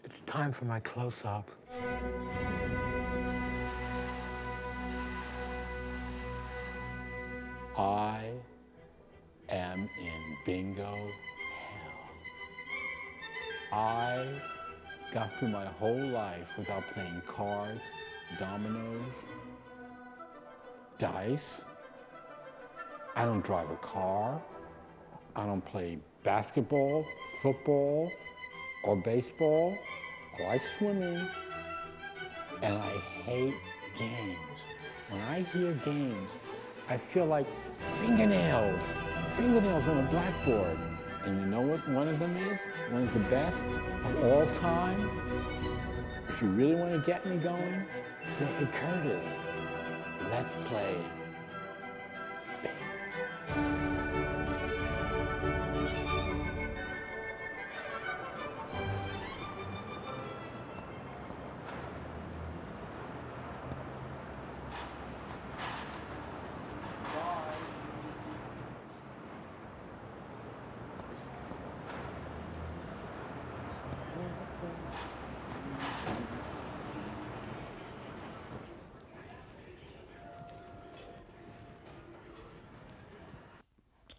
It's time for my close-up. I am in bingo hell. I got through my whole life without playing cards, dominoes, dice. I don't drive a car. I don't play basketball, football, or baseball. I like swimming, and I hate games. When I hear games, I feel like fingernails on a blackboard. And you know what one of them is? One of the best of all time? If you really want to get me going, say, hey, Curtis, let's play bingo.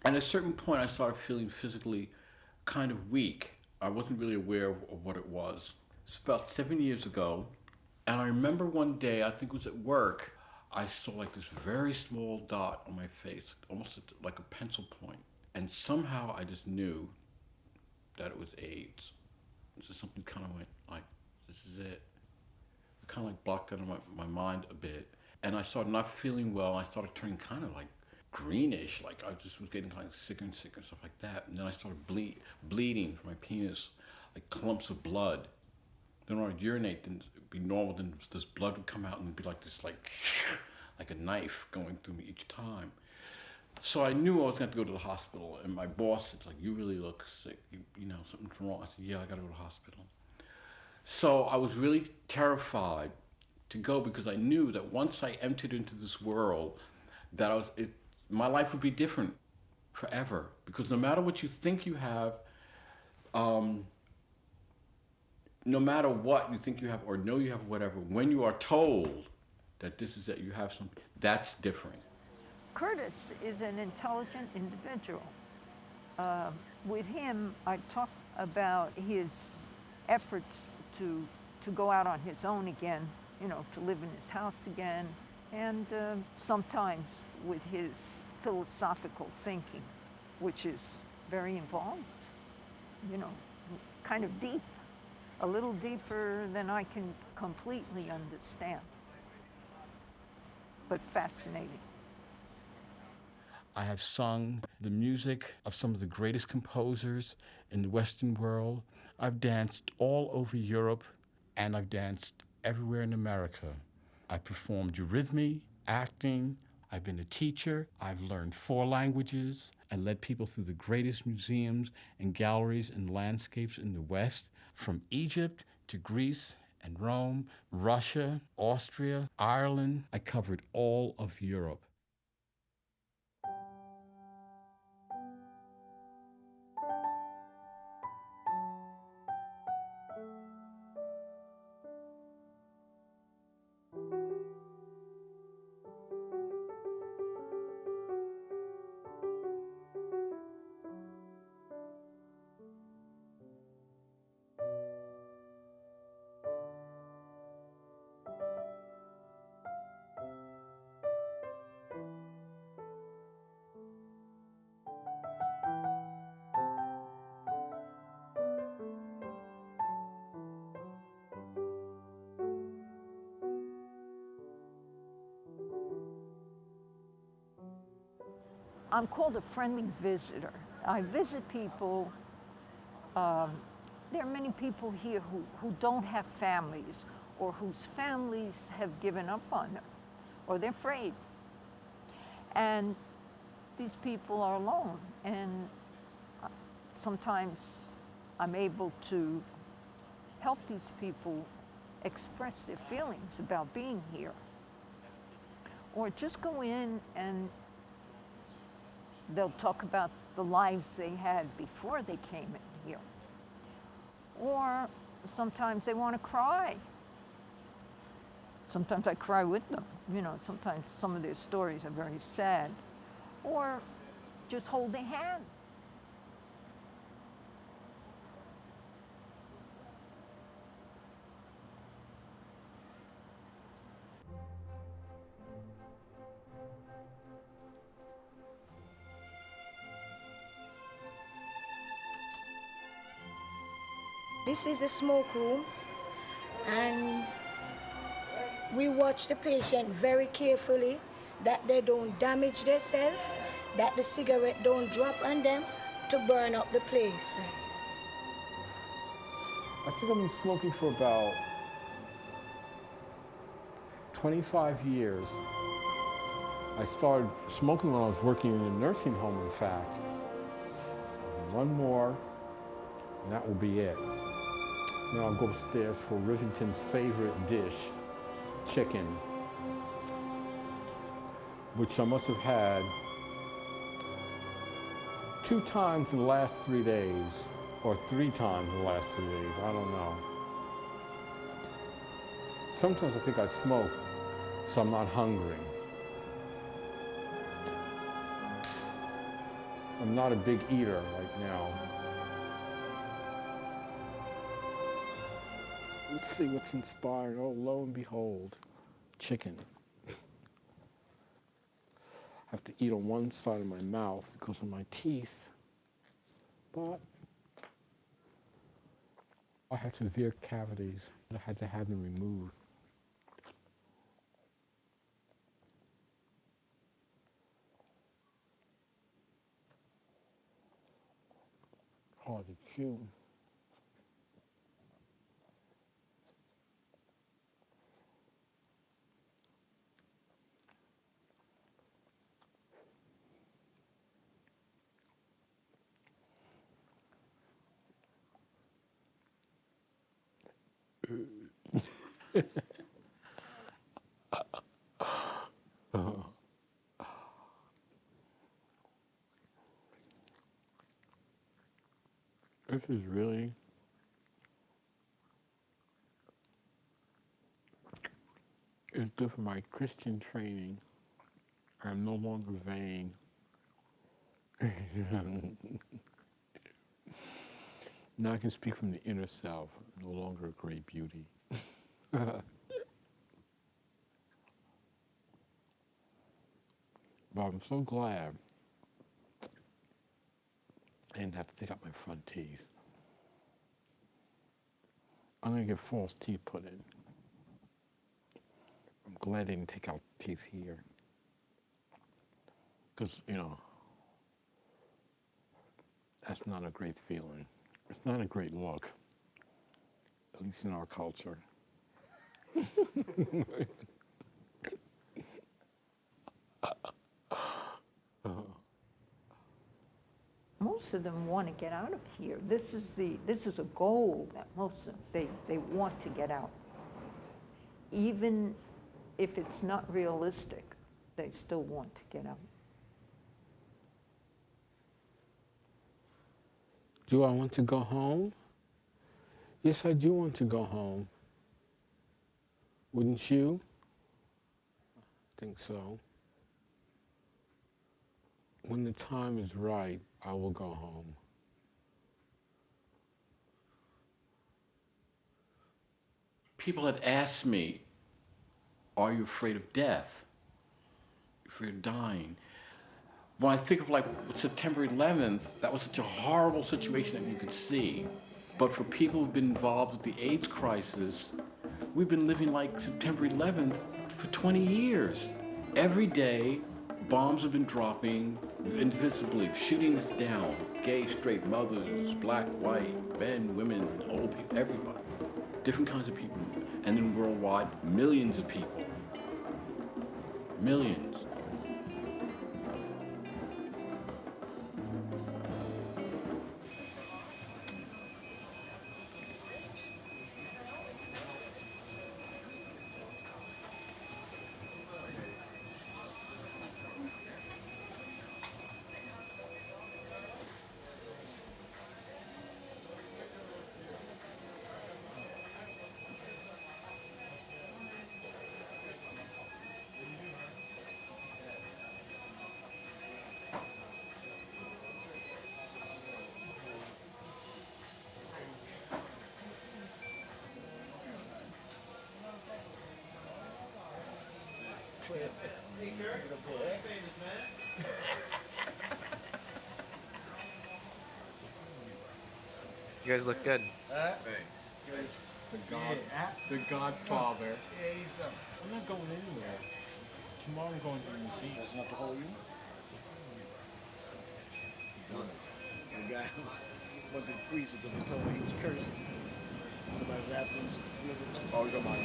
And at a certain point, I started feeling physically kind of weak. I wasn't really aware of what it was. It's about 7 years ago, and I remember one day, I think it was at work, I saw like this very small dot on my face, almost like a pencil point. And somehow I just knew that it was AIDS. So something kind of went like, this is it. It kind of like blocked out of my mind a bit. And I started not feeling well. I started turning kind of like greenish, like I just was getting kind of sicker and sicker and stuff like that. And then I started bleeding from my penis, like clumps of blood. Then when I'd urinate, then it'd be normal, then this blood would come out and it'd be like this, like a knife going through me each time. So I knew I was going to go to the hospital, and my boss said, like, you really look sick, you know, something's wrong. I said, yeah, I got to go to the hospital. So I was really terrified to go because I knew that once I entered into this world, that my life would be different forever. Because no matter what you think you have, no matter what you think you have or know you have, whatever, when you are told that this is that you have something, that's different. Curtis is an intelligent individual. With him, I talk about his efforts to go out on his own again, you know, to live in his house again, and sometimes with his philosophical thinking, which is very involved, you know, kind of deep, a little deeper than I can completely understand, but fascinating. I have sung the music of some of the greatest composers in the Western world. I've danced all over Europe, and I've danced everywhere in America. I performed eurythmy, acting. I've been a teacher. I've learned 4 languages and led people through the greatest museums and galleries and landscapes in the West, from Egypt to Greece and Rome, Russia, Austria, Ireland. I covered all of Europe. I'm called a friendly visitor. I visit people. There are many people here who don't have families, or whose families have given up on them, or they're afraid. And these people are alone, and sometimes I'm able to help these people express their feelings about being here. Or just go in and they'll talk about the lives they had before they came in here. Or sometimes they want to cry. Sometimes I cry with them. You know, sometimes some of their stories are very sad. Or just hold their hand. This is a smoke room, and we watch the patient very carefully that they don't damage themselves, that the cigarette don't drop on them to burn up the place. I think I've been smoking for about 25 years. I started smoking when I was working in a nursing home, in fact. One more, and that will be it. Then I'll go upstairs for Rivington's favorite dish, chicken, which I must have had 2 times in the last 3 days, or 3 times in the last 3 days, I don't know. Sometimes I think I smoke, so I'm not hungry. I'm not a big eater right now. Let's see what's inspired. Oh, lo and behold, chicken. I have to eat on one side of my mouth because of my teeth. But I had severe cavities. I had to have them removed. Oh, they're cute. This is really it's good for my Christian training. I'm no longer vain. Now I can speak from the inner self, no longer a great beauty. But I'm so glad I didn't have to take out my front teeth. I'm gonna get false teeth put in. I'm glad I didn't take out teeth here. Because, you know, that's not a great feeling. It's not a great look, at least in our culture. Most of them want to get out of here. This is a goal that most of them, they want to get out. Even if it's not realistic, they still want to get out. Do I want to go home? Yes, I do want to go home. Wouldn't you? I think so. When the time is right, I will go home. People had asked me, are you afraid of death? You afraid of dying? When I think of like September 11th, that was such a horrible situation that you could see. But for people who've been involved with the AIDS crisis, we've been living like September 11th for 20 years. Every day, bombs have been dropping invisibly, shooting us down. Gay, straight, mothers, black, white, men, women, old people, everybody. Different kinds of people. And then worldwide, millions of people. Millions. You guys look good. The Godfather. Yeah, he's I'm not going anywhere. Tomorrow I'm going to the museum. That's not the whole you. Honest. The guy went to the priest and told him he was cursed. Somebody rapped him. Oh, he's on my own.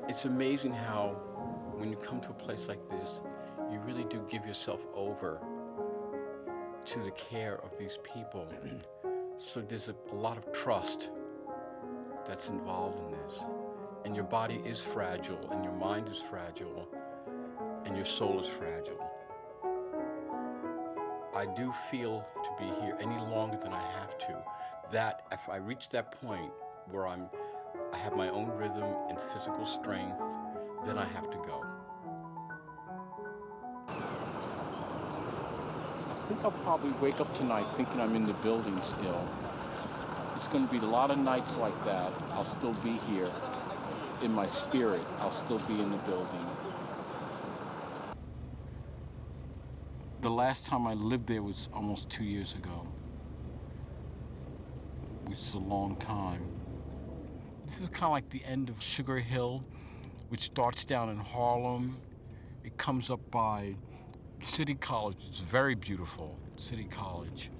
It's amazing how, when you come to a place like this, you really do give yourself over to the care of these people. So there's a lot of trust that's involved in this. And your body is fragile, and your mind is fragile, and your soul is fragile. I do feel to be here any longer than I have to. That if I reach that point where I have my own rhythm and physical strength, then I have to go. I think I'll probably wake up tonight thinking I'm in the building still. It's going to be a lot of nights like that. I'll still be here. In my spirit, I'll still be in the building. The last time I lived there was almost 2 years ago, which is a long time. This is kind of like the end of Sugar Hill, which starts down in Harlem. It comes up by City College. It's very beautiful, City College.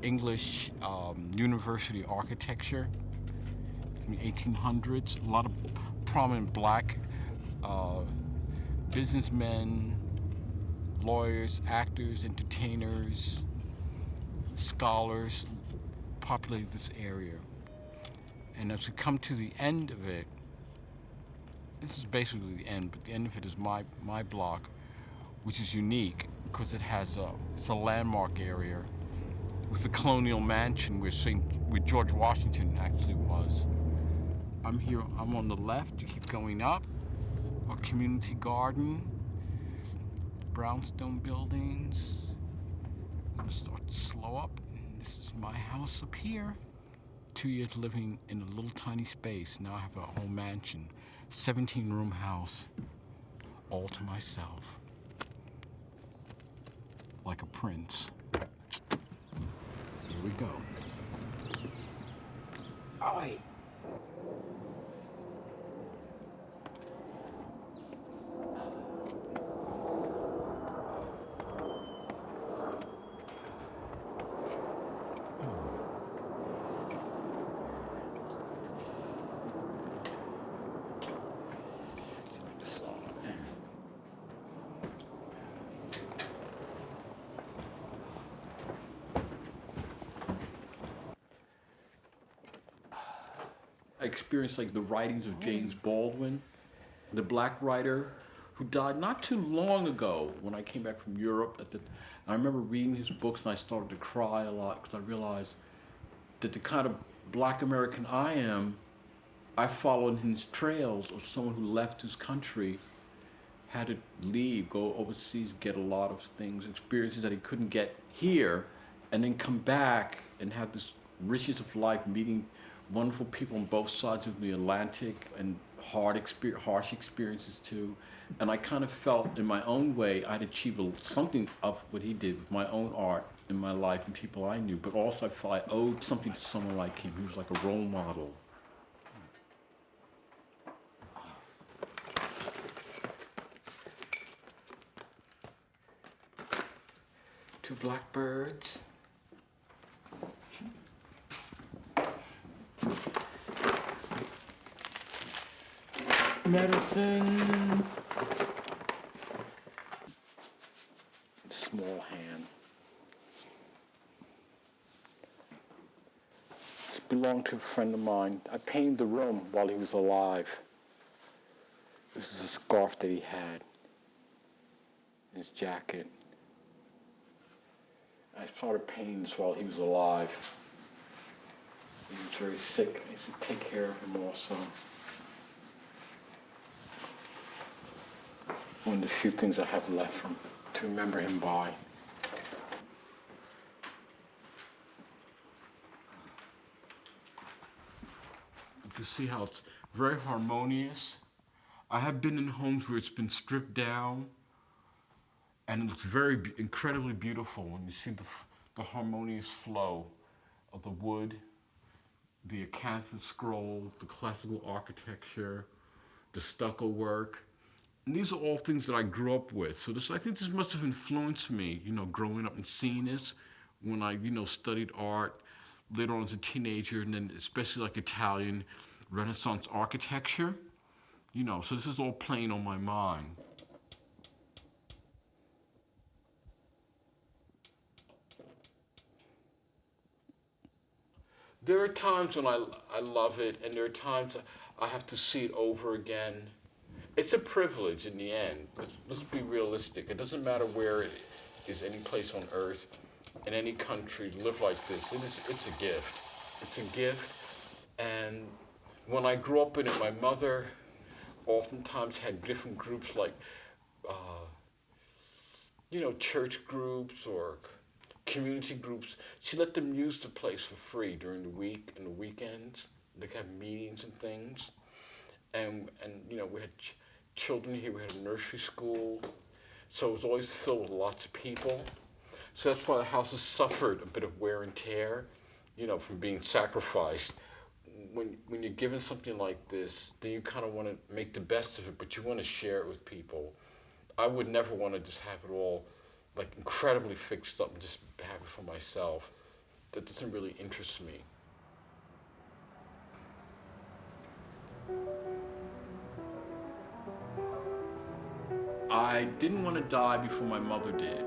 English university architecture from the 1800s. A lot of prominent black businessmen, lawyers, actors, entertainers, scholars populated this area. And as we come to the end of it, this is basically the end, but the end of it is my block, which is unique because it's a landmark area with the Colonial Mansion where George Washington actually was. I'm on the left, you keep going up, our community garden, brownstone buildings. I'm gonna start to slow up. This is my house up here. 2 years living in a little tiny space. Now I have a whole mansion, 17-room house, all to myself. Like a prince. Here we go. All right. I experienced like the writings of James Baldwin, the black writer who died not too long ago when I came back from Europe. I remember reading his books and I started to cry a lot because I realized that the kind of black American I am, I followed in his trails of someone who left his country, had to leave, go overseas, get a lot of things, experiences that he couldn't get here, and then come back and have this richness of life, meeting wonderful people on both sides of the Atlantic and harsh experiences too. And I kind of felt in my own way I'd achieved something of what he did with my own art in my life and people I knew, but also I felt I owed something to someone like him. He was like a role model. Two blackbirds. Medicine. Small hand. This belonged to a friend of mine. I painted the room while he was alive. This is a scarf that he had in his jacket. I started painting this while he was alive. He was very sick. I used to take care of him also. One of the few things I have left from to remember him by. You can see how it's very harmonious. I have been in homes where it's been stripped down, and it looks incredibly beautiful when you see the harmonious flow of the wood, the acanthus scroll, the classical architecture, the stucco work. And these are all things that I grew up with. So I think this must have influenced me, growing up and seeing this when I, studied art later on as a teenager, and then especially like Italian Renaissance architecture. So this is all playing on my mind. There are times when I love it, and there are times I have to see it over again. It's a privilege in the end. Let's be realistic. It doesn't matter where it is, any place on earth, in any country, to live like this. It's a gift. It's a gift. And when I grew up in it, my mother oftentimes had different groups like, church groups or community groups. She let them use the place for free during the week and the weekends. They could have meetings and things. And we had children here. We had a nursery school. So it was always filled with lots of people. So that's why the house has suffered a bit of wear and tear, from being sacrificed. When you're given something like this, then you kind of want to make the best of it, but you want to share it with people. I would never want to just have it all like incredibly fixed up and just have it for myself. That doesn't really interest me. I didn't want to die before my mother did.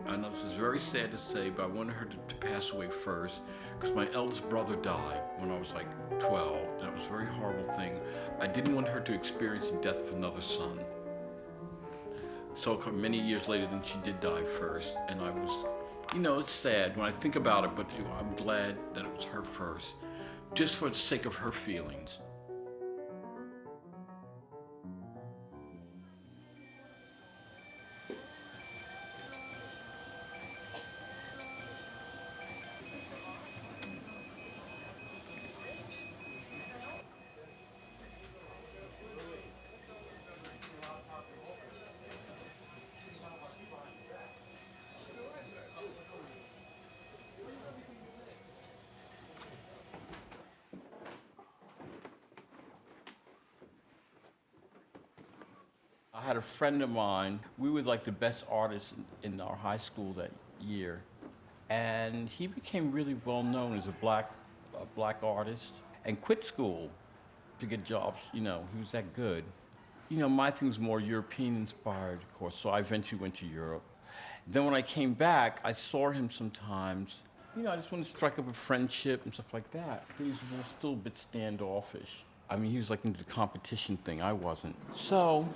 I know this is very sad to say, but I wanted her to pass away first because my eldest brother died when I was like 12, and it was a very horrible thing. I didn't want her to experience the death of another son. So many years later, then she did die first, and I was, it's sad when I think about it, but I'm glad that it was her first, just for the sake of her feelings. I had a friend of mine. We were like the best artists in our high school that year. And he became really well known as a black artist and quit school to get jobs. He was that good. My thing was more European inspired, of course, so I eventually went to Europe. Then when I came back, I saw him sometimes. I just wanted to strike up a friendship and stuff like that. He was still a bit standoffish. He was like into the competition thing. I wasn't. So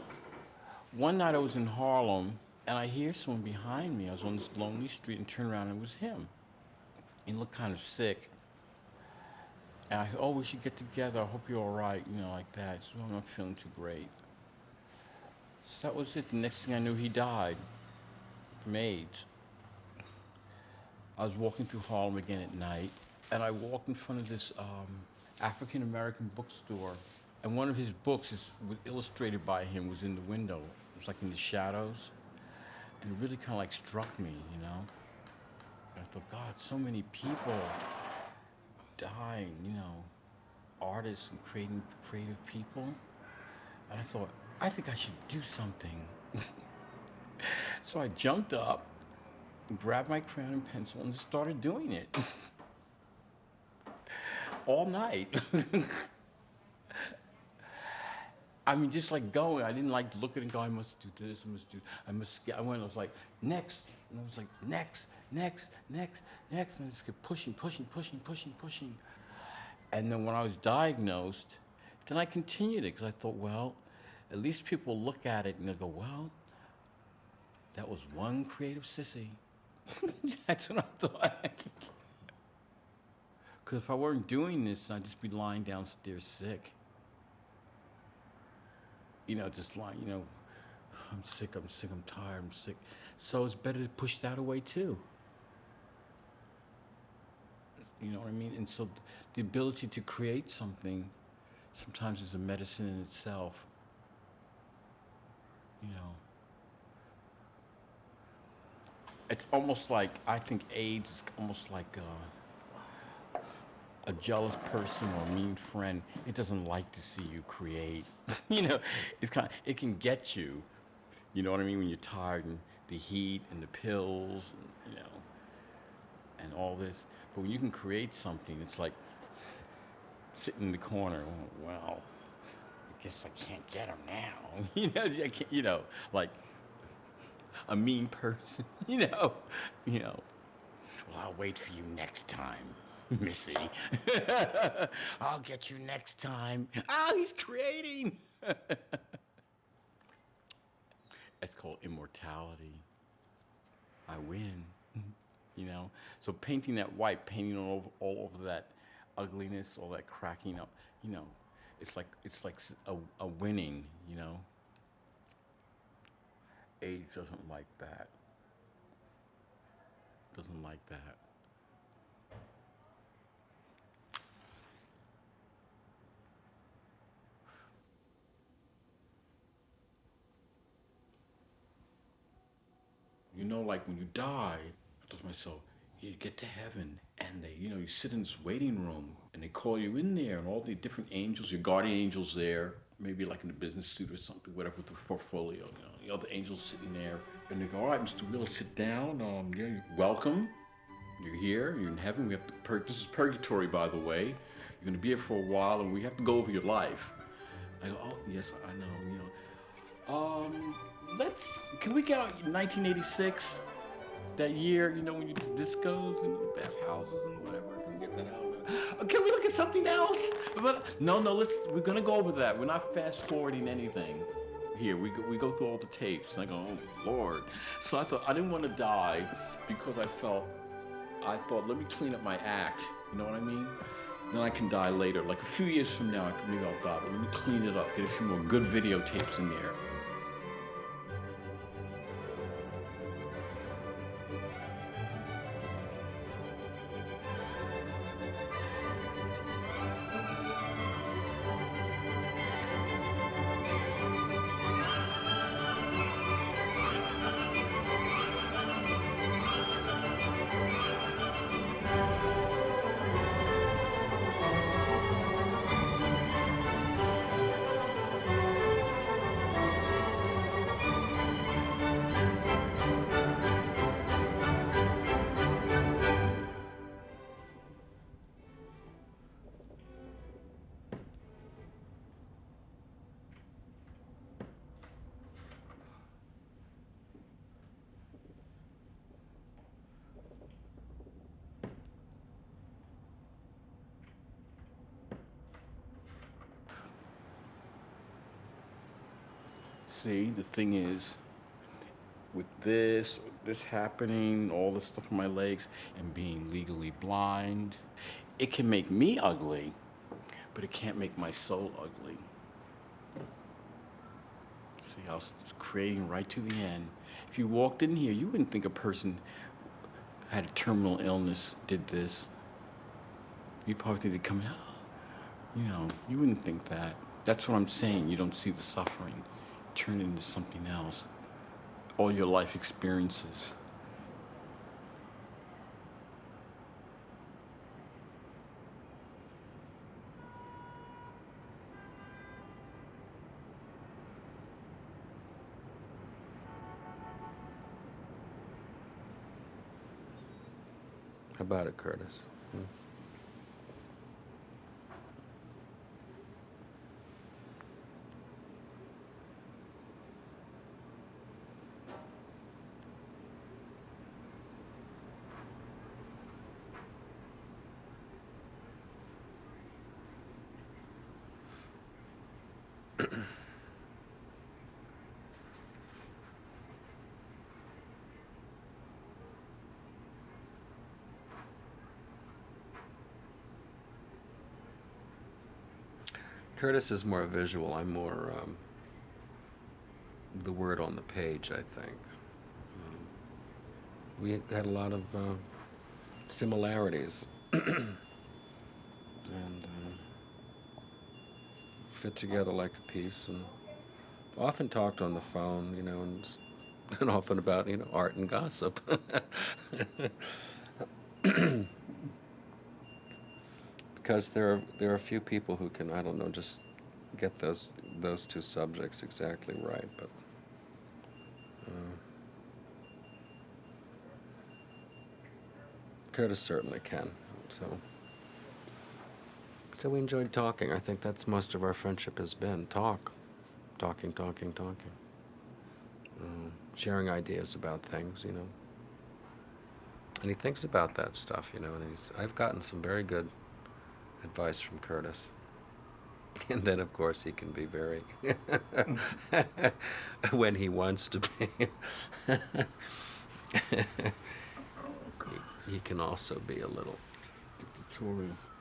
one night I was in Harlem, and I hear someone behind me. I was on this lonely street and turned around, and it was him. He looked kind of sick. And we should get together. I hope you're all right, like that. So I'm not feeling too great. So that was it. The next thing I knew, he died from AIDS. I was walking through Harlem again at night, and I walked in front of this African-American bookstore, and one of his books illustrated by him was in the window. It was like in the shadows, and it really kind of like struck me, And I thought, God, so many people dying, artists and creative people. And I thought, I think I should do something. So I jumped up, grabbed my crayon and pencil, and started doing it. All night. Just like going. I didn't like look at it and go, I must do this, I was like, next. And I was like, next. And I just kept pushing. And then when I was diagnosed, then I continued it because I thought, well, at least people look at it and they go, well, that was one creative sissy. That's what I thought. Because if I weren't doing this, I'd just be lying downstairs sick. Just lying, I'm sick, I'm tired, I'm sick. So it's better to push that away too. You know what I mean? And so the ability to create something sometimes is a medicine in itself. It's almost like, I think AIDS is almost like a jealous person or a mean friend. It doesn't like to see you create. It can get you. You know what I mean? When you're tired and the heat and the pills, and all this. But when you can create something, it's like sitting in the corner. Oh, well, I guess I can't get him now. I can't, like a mean person. Well, I'll wait for you next time, Missy. I'll get you next time. Oh, he's creating. It's called immortality. I win. So painting that white, painting all over that ugliness, all that cracking up, it's like a winning, Age doesn't like that. Doesn't like that. Like when you die, I thought to myself, you get to heaven and they, you sit in this waiting room and they call you in there and all the different angels, your guardian angels there, maybe like in a business suit or something, whatever, with the portfolio, the other angels sitting there and they go, all right, Mr. Wheeler, sit down. You're welcome. You're here. You're in heaven. We have to this is purgatory, by the way. You're going to be here for a while and we have to go over your life. I go, oh, yes, I know, can we get out 1986? That year, when you did discos and bathhouses and whatever. Can we get that out? Can we look at something else? But no, we're gonna go over that. We're not fast forwarding anything. Here, we go through all the tapes. And I go, oh Lord. So I thought I didn't want to die because I thought, let me clean up my act. You know what I mean? Then I can die later. Like a few years from now, maybe I'll die, but let me clean it up, get a few more good videotapes in there. See, the thing is, with this happening, all this stuff on my legs, and being legally blind, it can make me ugly, but it can't make my soul ugly. See, I was creating right to the end. If you walked in here, you wouldn't think a person had a terminal illness did this. You'd probably think they'd come out. You wouldn't think that. That's what I'm saying. You don't see the suffering. Turn it into something else. All your life experiences. How about it, Curtis? Curtis is more visual. I'm more the word on the page, I think. We had a lot of similarities and fit together like a piece, and often talked on the phone, you know, and often about, you know, art and gossip. Because there are a few people who can, I don't know, just get those two subjects exactly right, but Curtis certainly can. So we enjoyed talking. I think that's most of our friendship has been talking. Sharing ideas about things, you know. And he thinks about that stuff, you know. And I've gotten some very good advice from Curtis. And then, of course, he can be very, when he wants to be. He can also be a little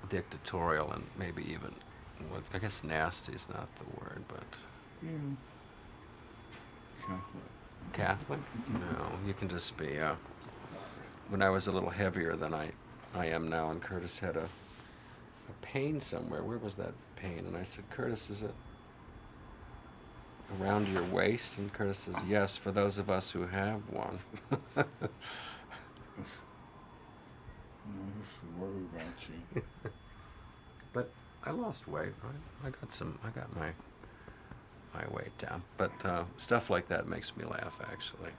dictatorial and maybe even, well, I guess nasty is not the word, but... Yeah. Catholic. Catholic? No, you can just be, when I was a little heavier than I am now, and Curtis had a pain somewhere. Where was that pain? And I said, Curtis, is it around your waist? And Curtis says, yes, for those of us who have one. I used to worry about you. But I lost weight. I got my weight down. But stuff like that makes me laugh, actually.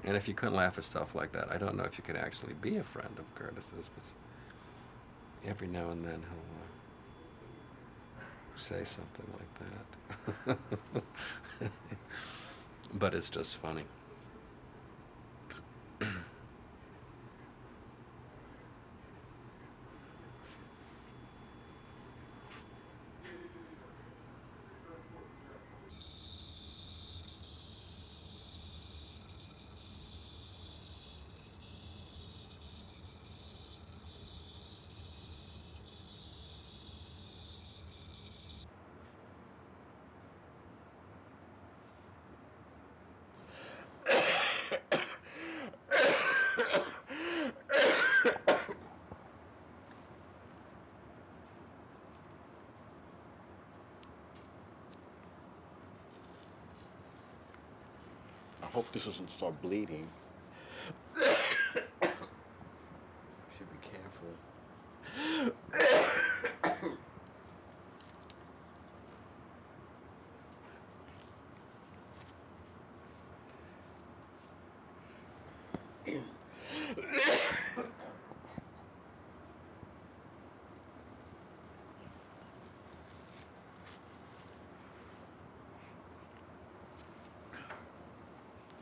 And if you couldn't laugh at stuff like that, I don't know if you could actually be a friend of Curtis's, because every now and then he'll say something like that. But it's just funny. I hope this doesn't start bleeding. Should be careful.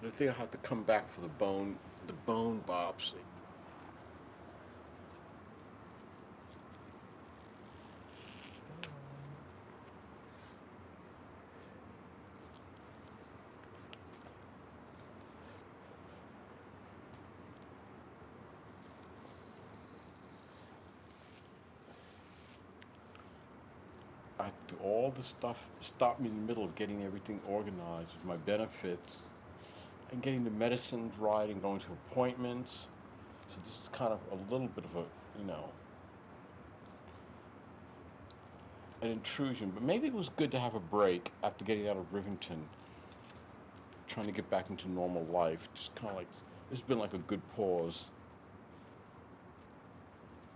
I think I have to come back for the bone biopsy. I have to do all the stuff, stop me in the middle of getting everything organized with my benefits and getting the medicines right and going to appointments. So this is kind of a little bit of a, you know, an intrusion. But maybe it was good to have a break after getting out of Rivington, trying to get back into normal life. Just kind of like, this has been like a good pause.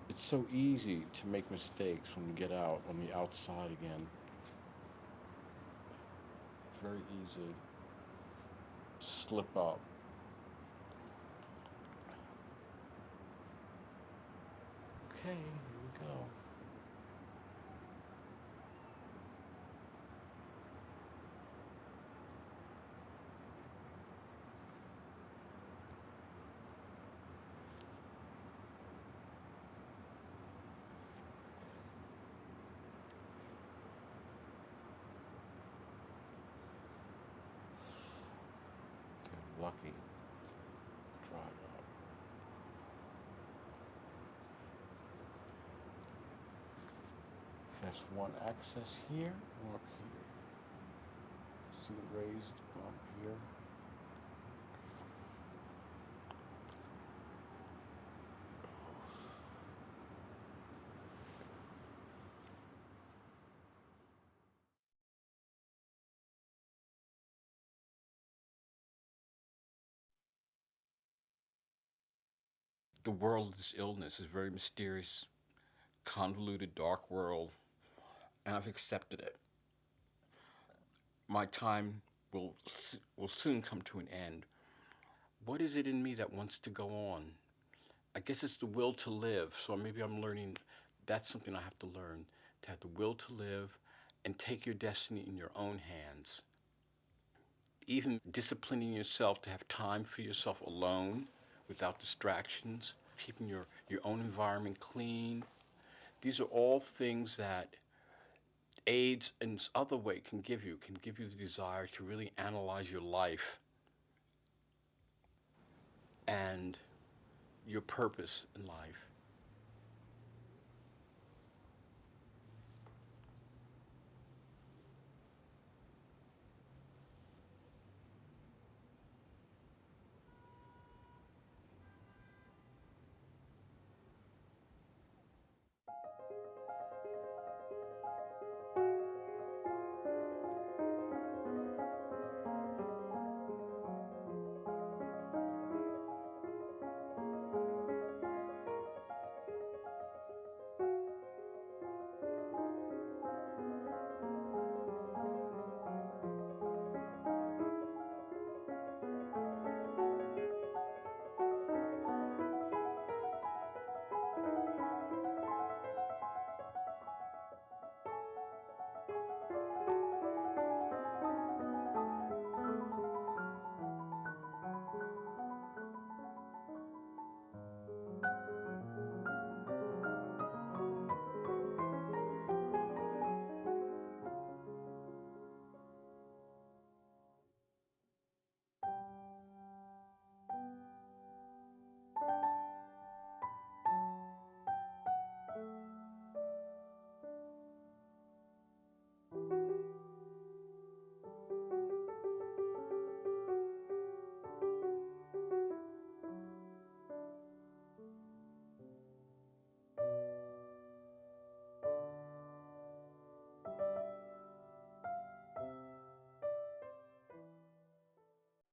It's so easy to make mistakes when you get out on the outside again. Very easy to slip up. Okay, here we go. Lucky. Dried up. That's one access here, one up here. See the raised bump here. The world of this illness is a very mysterious, convoluted, dark world, and I've accepted it. My time will soon come to an end. What is it in me that wants to go on? I guess it's the will to live. So maybe I'm learning that's something I have to learn, to have the will to live and take your destiny in your own hands. Even disciplining yourself to have time for yourself alone without distractions, keeping your own environment clean. These are all things that AIDS in this other way can give you the desire to really analyze your life and your purpose in life.